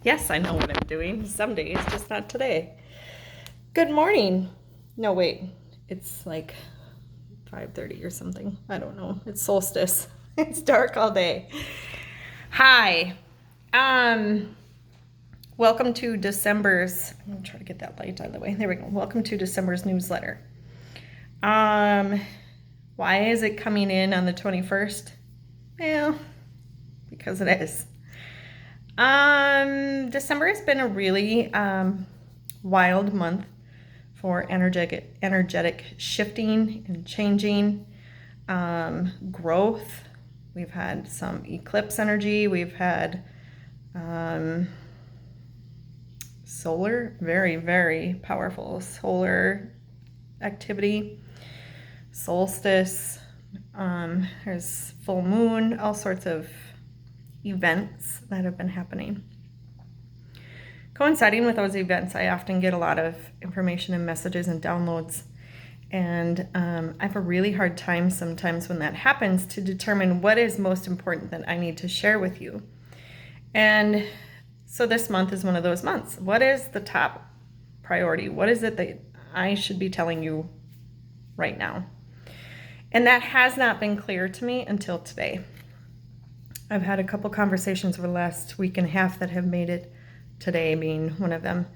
Yes, I know what I'm doing. Some days, just not today. Good morning. No, wait. It's like 5:30 or something. I don't know. It's solstice. It's dark all day. Hi. Welcome to December's. I'm gonna try to get that light out of the way. There we go. Welcome to December's newsletter. Why is it coming in on the 21st? Well, because it is. December has been a really wild month for energetic shifting and changing, growth. We've had some eclipse energy. We've had solar, very, very powerful solar activity, solstice, there's full moon, all sorts of events that have been happening. Coinciding with those events, I often get a lot of information and messages and downloads, and I have a really hard time sometimes when that happens to determine what is most important that I need to share with you. And so this month is one of those months. What is the top priority? What is it that I should be telling you right now? And that has not been clear to me until today. I've had a couple conversations over the last week and a half that have made it, today being one of them,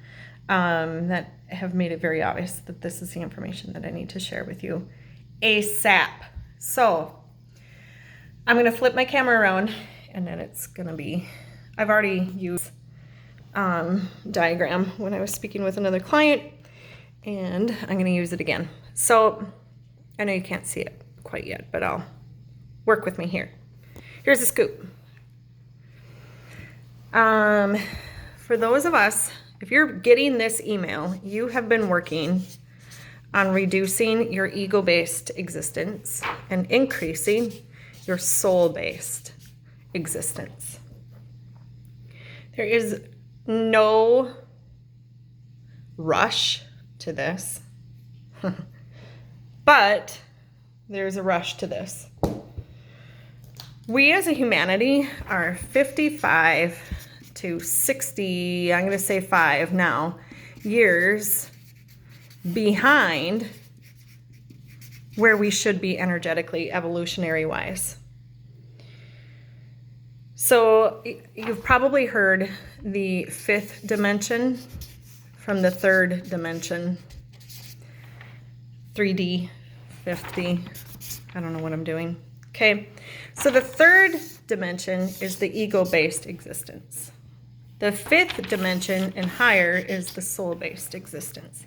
that have made it very obvious that this is the information that I need to share with you ASAP. So I'm going to flip my camera around, and then it's going to be, I've already used diagram when I was speaking with another client, and I'm going to use it again. So I know you can't see it quite yet, but I'll work with me here. Here's the scoop. For those of us, if you're getting this email, you have been working on reducing your ego-based existence and increasing your soul-based existence. There is no rush to this, but there's a rush to this. We as a humanity are 55 to 60, I'm going to say 5 now, years behind where we should be energetically, evolutionary-wise. So you've probably heard the 5th dimension from the 3rd dimension, 3D, 50, I don't know what I'm doing. Okay, so the 3rd dimension is the ego-based existence. The 5th dimension and higher is the soul-based existence.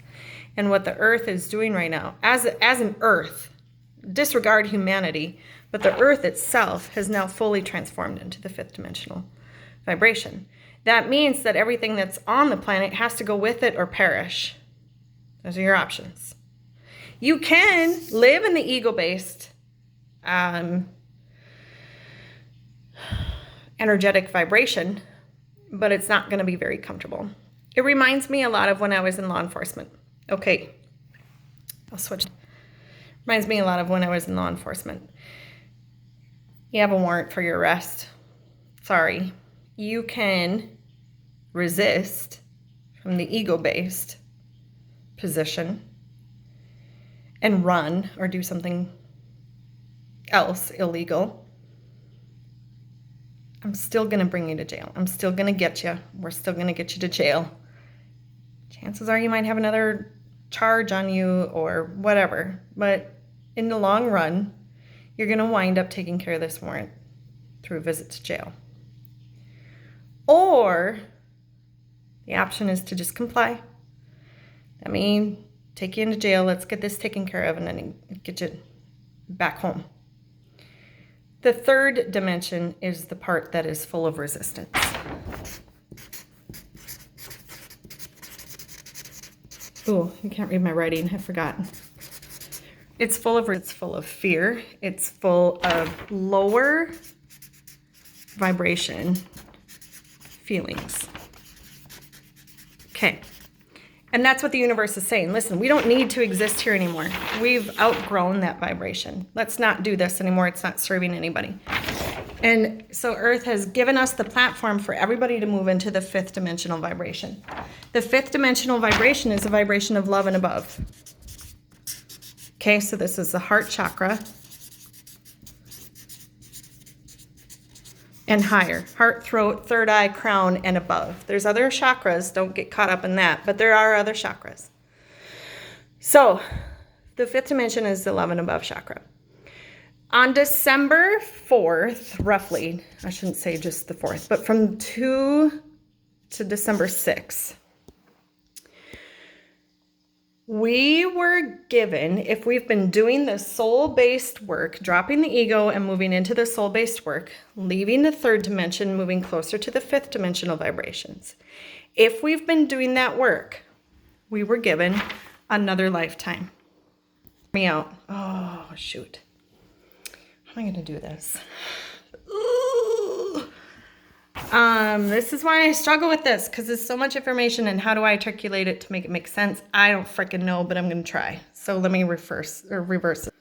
And what the earth is doing right now, as an earth, disregard humanity, but the earth itself has now fully transformed into the 5th dimensional vibration. That means that everything that's on the planet has to go with it or perish. Those are your options. You can live in the ego-based energetic vibration, but it's not going to be very comfortable. It reminds me a lot of when I was in law enforcement. Okay, I'll switch. Reminds me a lot of when I was in law enforcement. You have a warrant for your arrest. Sorry. You can resist from the ego-based position and run or do something else illegal. I'm still going to bring you to jail. I'm still going to get you. We're still going to get you to jail. Chances are you might have another charge on you or whatever. But in the long run, you're going to wind up taking care of this warrant through a visit to jail. Or the option is to just comply. Let me take you into jail. Let's get this taken care of and then get you back home. The 3rd dimension is the part that is full of resistance. Oh, you can't read my writing. I forgot. It's full of fear. It's full of lower vibration feelings. Okay. And that's what the universe is saying. Listen, we don't need to exist here anymore. We've outgrown that vibration. Let's not do this anymore. It's not serving anybody. And so Earth has given us the platform for everybody to move into the 5th dimensional vibration. The 5th dimensional vibration is a vibration of love and above. Okay, so this is the heart chakra and higher. Heart, throat, third eye, crown, and above. There's other chakras, don't get caught up in that, but there are other chakras. So the 5th dimension is the love and above chakra. On December 4th, roughly, I shouldn't say just the 4th, but from 2 to December 6th, we were given, if we've been doing the soul-based work, dropping the ego and moving into the soul-based work, leaving the 3rd dimension, moving closer to the 5th dimensional vibrations. If we've been doing that work, we were given another lifetime. Me out. Oh, shoot. How am I going to do this? This is why I struggle with this, because there's so much information, and how do I articulate it to make it make sense? I don't freaking know, but I'm going to try. So let me reverse it.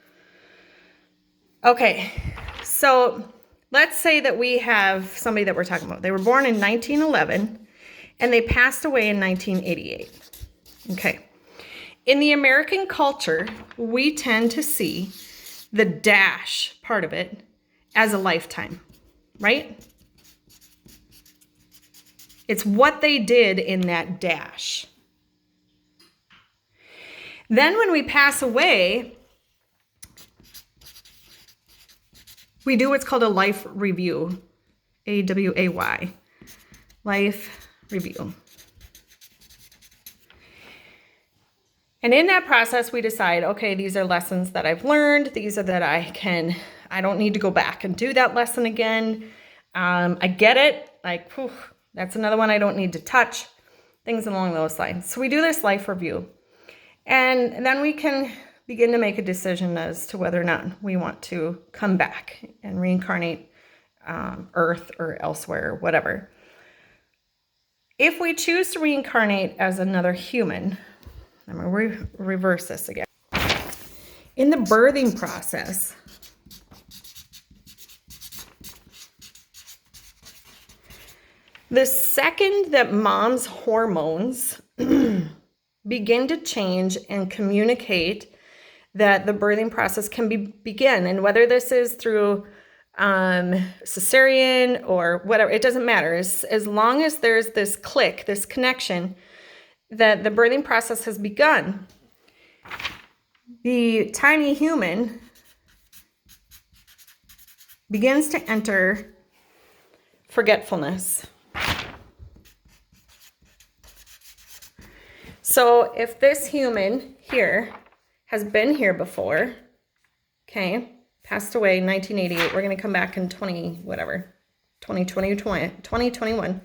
Okay, so let's say that we have somebody that we're talking about. They were born in 1911, and they passed away in 1988. Okay. In the American culture, we tend to see the dash part of it as a lifetime, right? It's what they did in that dash. Then when we pass away, we do what's called a life review, AWAY, life review. And in that process, we decide, okay, these are lessons that I've learned. These are that I don't need to go back and do that lesson again. I get it. Like, whew, that's another one I don't need to touch. Things along those lines. So we do this life review. And then we can begin to make a decision as to whether or not we want to come back and reincarnate Earth or elsewhere, whatever. If we choose to reincarnate as another human, I'm going to reverse this again. In the birthing process, the second that mom's hormones begin to change and communicate that the birthing process can begin, and whether this is through cesarean or whatever, it doesn't matter. As long as there's this click, this connection, that the birthing process has begun, the tiny human begins to enter forgetfulness. So if this human here has been here before, okay, passed away in 1988, we're going to come back in 2021.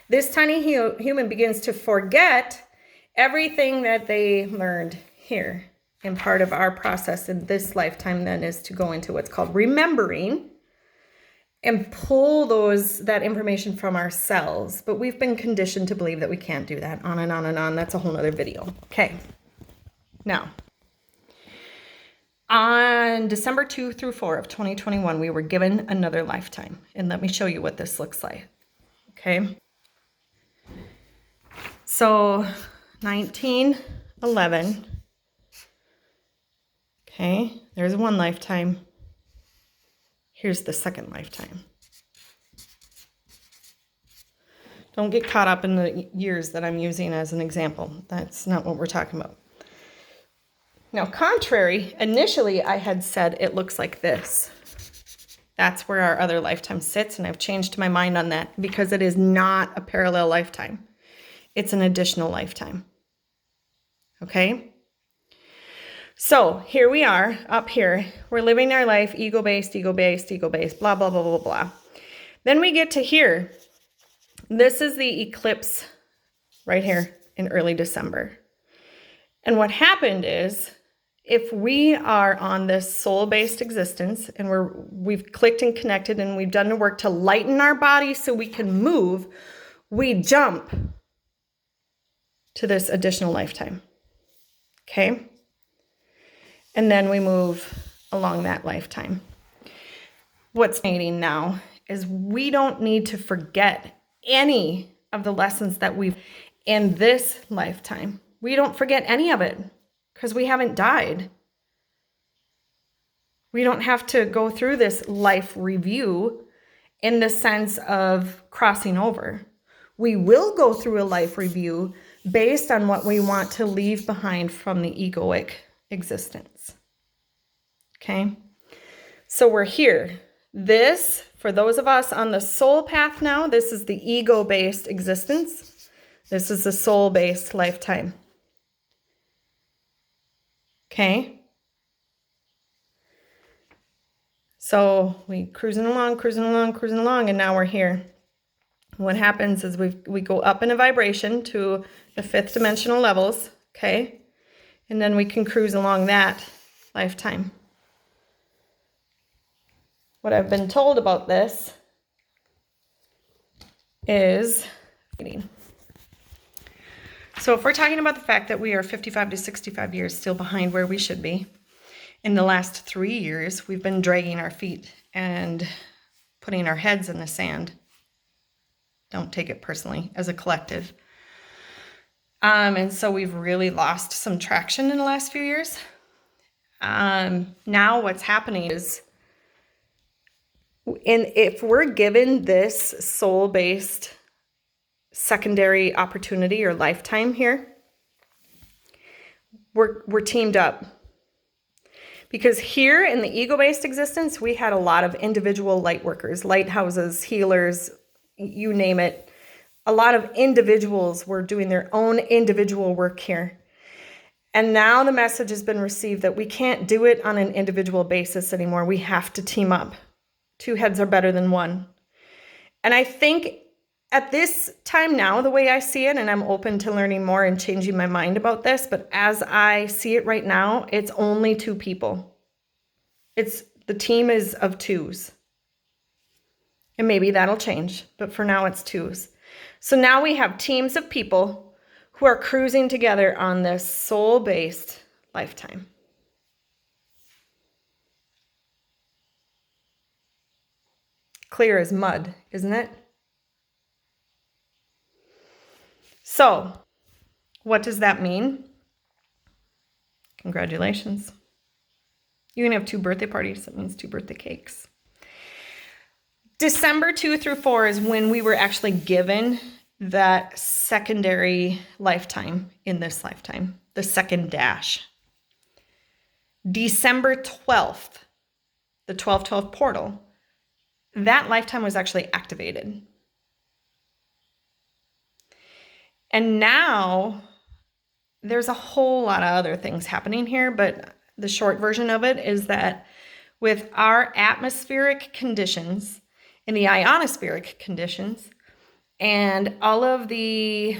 This tiny human begins to forget everything that they learned here. And part of our process in this lifetime then is to go into what's called remembering and pull that information from our cells. But we've been conditioned to believe that we can't do that. On and on and on. That's a whole nother video. Okay. Now, on December 2 through 4 of 2021, we were given another lifetime. And let me show you what this looks like. Okay. So 1911, okay, there's one lifetime. Here's the second lifetime. Don't get caught up in the years that I'm using as an example. That's not what we're talking about. Now, contrary, initially I had said it looks like this. That's where our other lifetime sits, and I've changed my mind on that because it is not a parallel lifetime. It's an additional lifetime. Okay? So here we are up here. We're living our life ego-based, blah, blah, blah, blah, blah. Then we get to here. This is the eclipse right here in early December. And what happened is, if we are on this soul-based existence and we've clicked and connected and we've done the work to lighten our body so we can move, we jump to this additional lifetime. Okay? And then we move along that lifetime. what's fascinating now is we don't need to forget any of the lessons that we've in this lifetime. We don't forget any of it because we haven't died. We don't have to go through this life review in the sense of crossing over. We will go through a life review based on what we want to leave behind from the egoic existence. Okay? So we're here. This, for those of us on the soul path now, this is the ego-based existence. This is the soul-based lifetime. Okay? So we cruising along, and now we're here. What happens is we go up in a vibration to the 5th dimensional levels, okay? And then we can cruise along that lifetime. What I've been told about this is, so if we're talking about the fact that we are 55 to 65 years still behind where we should be, in the last 3 years, we've been dragging our feet and putting our heads in the sand. Don't take it personally, as a collective. And so we've really lost some traction in the last few years. Now what's happening is, if we're given this soul-based secondary opportunity or lifetime here, we're teamed up. Because here in the ego-based existence, we had a lot of individual light workers, lighthouses, healers, you name it. A lot of individuals were doing their own individual work here. And now the message has been received that we can't do it on an individual basis anymore. We have to team up. 2 heads are better than 1. And I think at this time now, the way I see it, and I'm open to learning more and changing my mind about this, but as I see it right now, it's only 2 people. The team is of 2s. And maybe that'll change, but for now it's 2s. So now we have teams of people who are cruising together on this soul-based lifetime. Clear as mud, isn't it? So, what does that mean? Congratulations. You're going to have 2 birthday parties. That means 2 birthday cakes. December 2 through 4 is when we were actually given that secondary lifetime in this lifetime, the second dash. December 12th, the 12/12 portal, that lifetime was actually activated. And now there's a whole lot of other things happening here, but the short version of it is that with our atmospheric conditions and the ionospheric conditions and all of the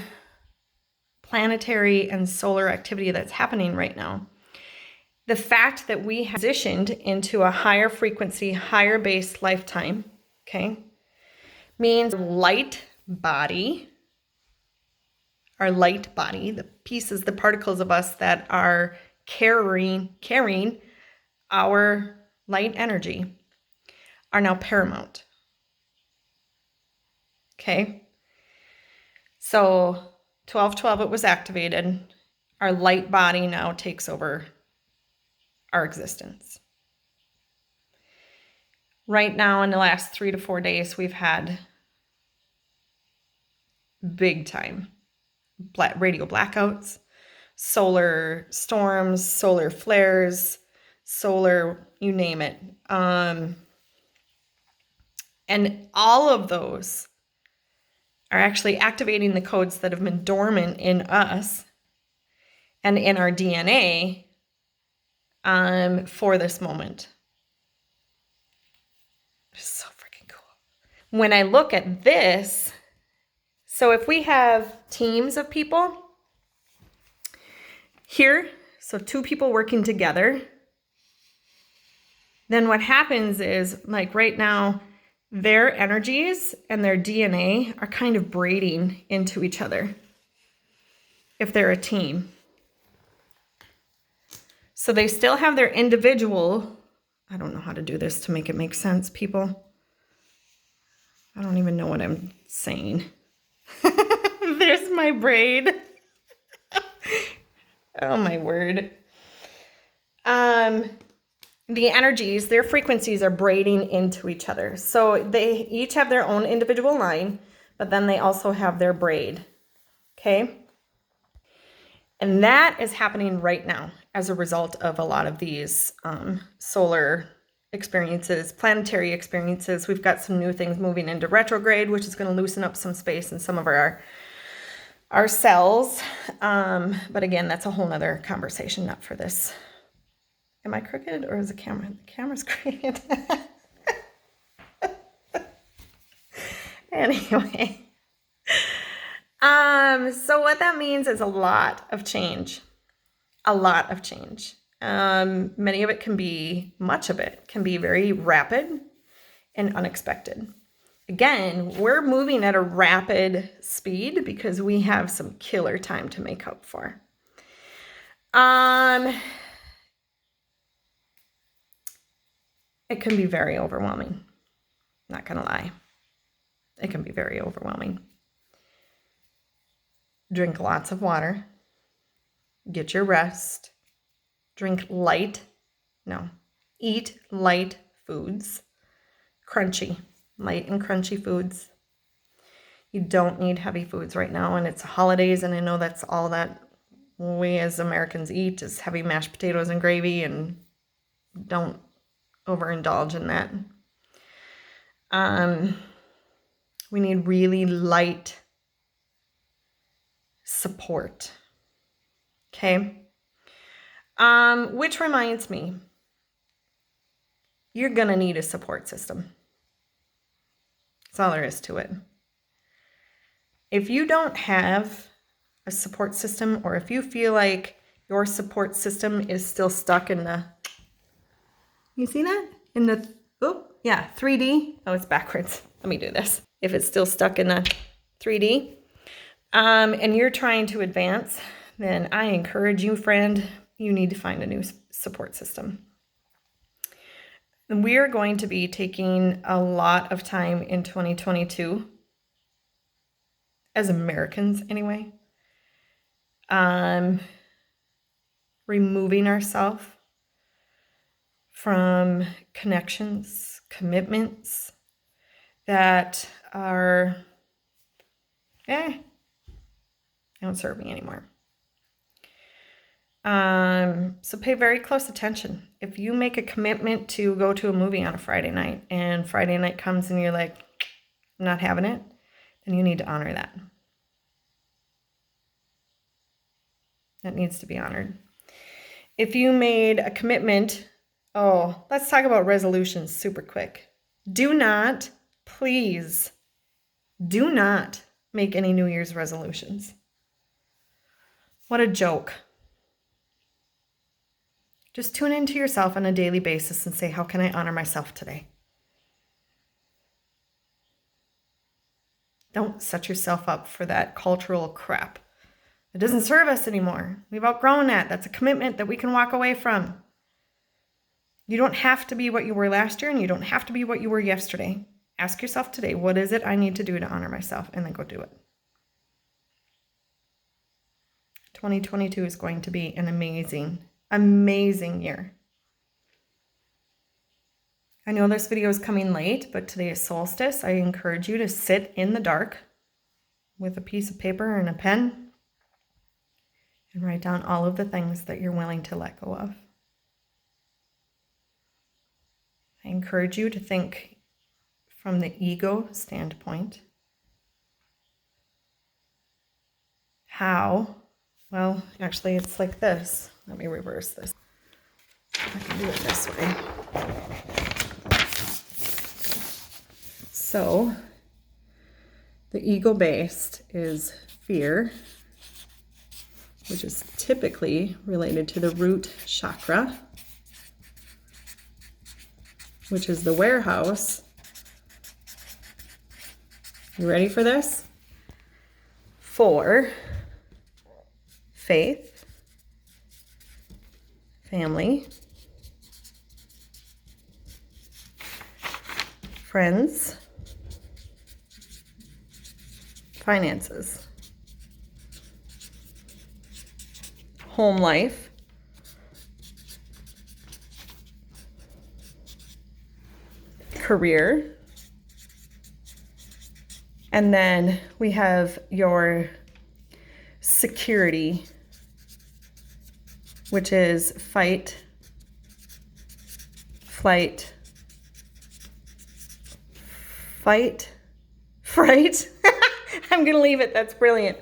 planetary and solar activity that's happening right now, the fact that we have transitioned into a higher frequency, higher based lifetime, okay, means light body, our light body, the pieces, the particles of us that are carrying our light energy are now paramount. Okay. So 12/12, it was activated. Our light body now takes over our existence. Right now, in the last 3 to 4 days, we've had big time radio blackouts, solar storms, solar flares, solar, you name it. And all of those are actually activating the codes that have been dormant in us and in our DNA for this moment. It's so freaking cool. When I look at this, so if we have teams of people here, so 2 people working together, then what happens is, like right now, their energies and their DNA are kind of braiding into each other if they're a team. So they still have their individual I don't know how to do this to make it make sense, people. I don't even know what I'm saying. There's my braid. Oh my word. The energies, their frequencies are braiding into each other. So they each have their own individual line, but then they also have their braid. Okay? And that is happening right now as a result of a lot of these solar experiences, planetary experiences. We've got some new things moving into retrograde, which is going to loosen up some space in some of our cells. But again, that's a whole nother conversation, not for this. Am I crooked or is the camera? The camera's crooked. Anyway. So what that means is a lot of change. A lot of change. Many of it can be, much of it can be very rapid and unexpected. Again, we're moving at a rapid speed because we have some killer time to make up for. It can be very overwhelming. Not gonna lie. It can be very overwhelming. Drink lots of water. Get your rest. Drink light. No. Eat light foods. Crunchy. Light and crunchy foods. You don't need heavy foods right now, and it's holidays, and I know that's all that we as Americans eat is heavy mashed potatoes and gravy, and don't overindulge in that. We need really light support. Okay? Which reminds me, you're gonna need a support system. That's all there is to it. If you don't have a support system, or if you feel like your support system is still stuck in the, you see that? In the, 3D. Oh, it's backwards. Let me do this. If it's still stuck in the 3D, and you're trying to advance, then I encourage you, friend, you need to find a new support system. And we are going to be taking a lot of time in 2022, as Americans anyway, removing ourselves from connections, commitments that are, don't serve me anymore. So pay very close attention. If you make a commitment to go to a movie on a Friday night, and Friday night comes and you're like, I'm not having it, then you need to honor that. That needs to be honored. If you made a commitment, let's talk about resolutions super quick. Do not, please, do not make any New Year's resolutions. What a joke. Just tune into yourself on a daily basis and say, how can I honor myself today? Don't set yourself up for that cultural crap. It doesn't serve us anymore. We've outgrown that. That's a commitment that we can walk away from. You don't have to be what you were last year, and you don't have to be what you were yesterday. Ask yourself today, what is it I need to do to honor myself? And then go do it. 2022 is going to be an amazing, amazing year. I know this video is coming late, but today is solstice. I encourage you to sit in the dark with a piece of paper and a pen and write down all of the things that you're willing to let go of. I encourage you to think from the ego standpoint. How? Well, actually, it's like this. Let me reverse this. I can do it this way. So, the ego-based is fear, which is typically related to the root chakra, which is the warehouse. You ready for this? For faith, family, friends, finances, home life, career, and then we have your security, which is fight, flight, fight, fright. I'm gonna leave it, that's brilliant.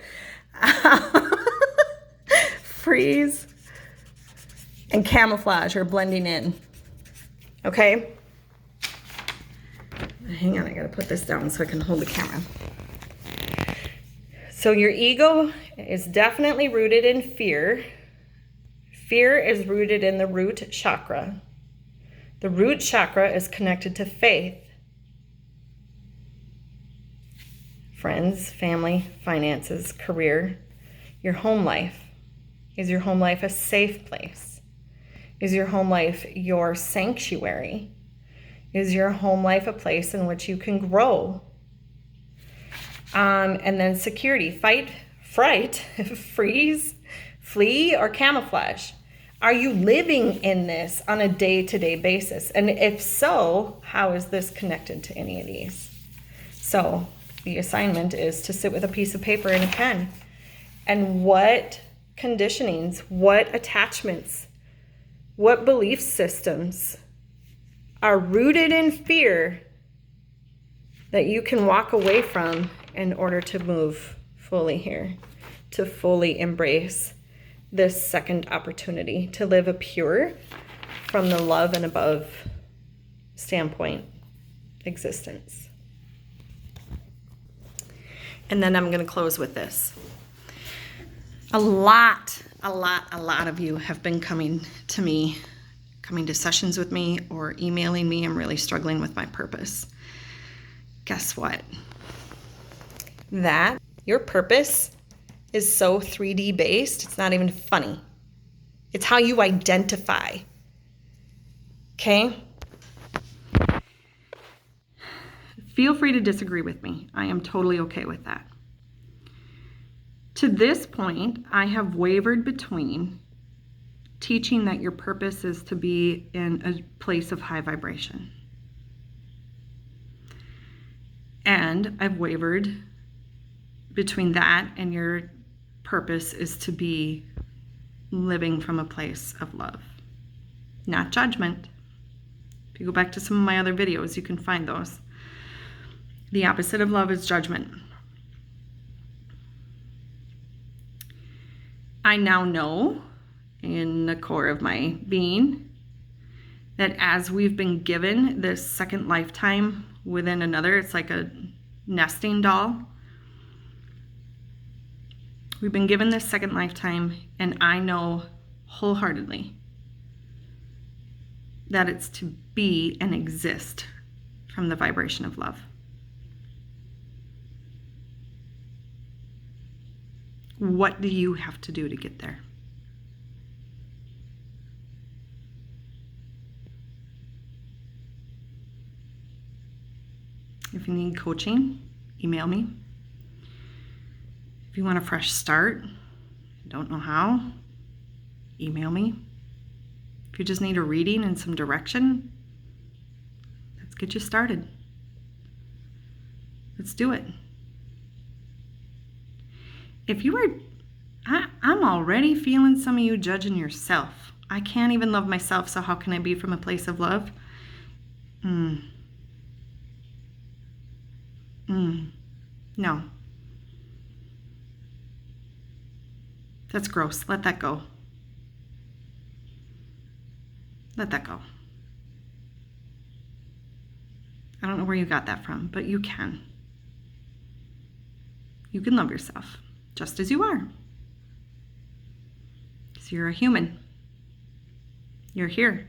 Freeze and camouflage, or blending in. Okay? Hang on, I gotta put this down so I can hold the camera. So your ego is definitely rooted in fear. Fear is rooted in the root chakra. The root chakra is connected to faith. Friends, family, finances, career, your home life. Is your home life a safe place? Is your home life your sanctuary? Is your home life a place in which you can grow? And then security, fight, fright, freeze, flee, or camouflage. Are you living in this on a day-to-day basis? And if so, how is this connected to any of these? So the assignment is to sit with a piece of paper and a pen. And what conditionings, what attachments, what belief systems are rooted in fear that you can walk away from in order to move fully here, to fully embrace this second opportunity to live a pure, from the love and above standpoint existence. And then I'm going to close with this. A lot of you have been coming to sessions with me or emailing me. I'm really struggling with my purpose. Guess what? That your purpose is so 3D based, it's not even funny. It's how you identify. Okay? Feel free to disagree with me. I am totally okay with that. To this point, I have wavered between teaching that your purpose is to be in a place of high vibration. And I've wavered between that and your purpose is to be living from a place of love, not judgment. If you go back to some of my other videos, you can find those. The opposite of love is judgment. I now know in the core of my being that as we've been given this second lifetime within another, it's like a nesting doll. We've been given this second lifetime, and I know wholeheartedly that it's to be and exist from the vibration of love. What do you have to do to get there? If you need coaching, email me. If you want a fresh start, don't know how, email me. If you just need a reading and some direction, let's get you started. Let's do it. If you are, I'm already feeling some of you judging yourself. I can't even love myself, so how can I be from a place of love? No. That's gross. Let that go. Let that go. I don't know where you got that from, but you can. You can love yourself just as you are. Because you're a human. You're here.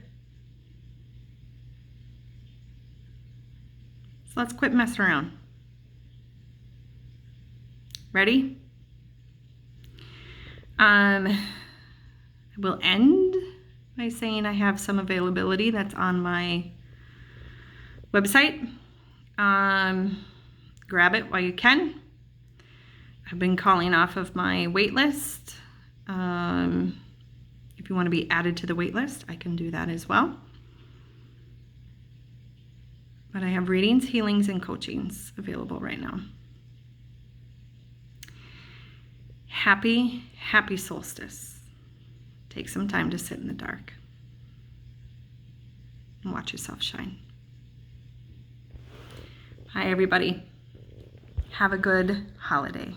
So let's quit messing around. Ready? I will end by saying I have some availability that's on my website. grab it while you can. I've been calling off of my wait list. If you want to be added to the wait list, I can do that as well. But I have readings, healings, and coachings available right now. Happy solstice. Take some time to sit in the dark and watch yourself shine. Hi, everybody. Have a good holiday.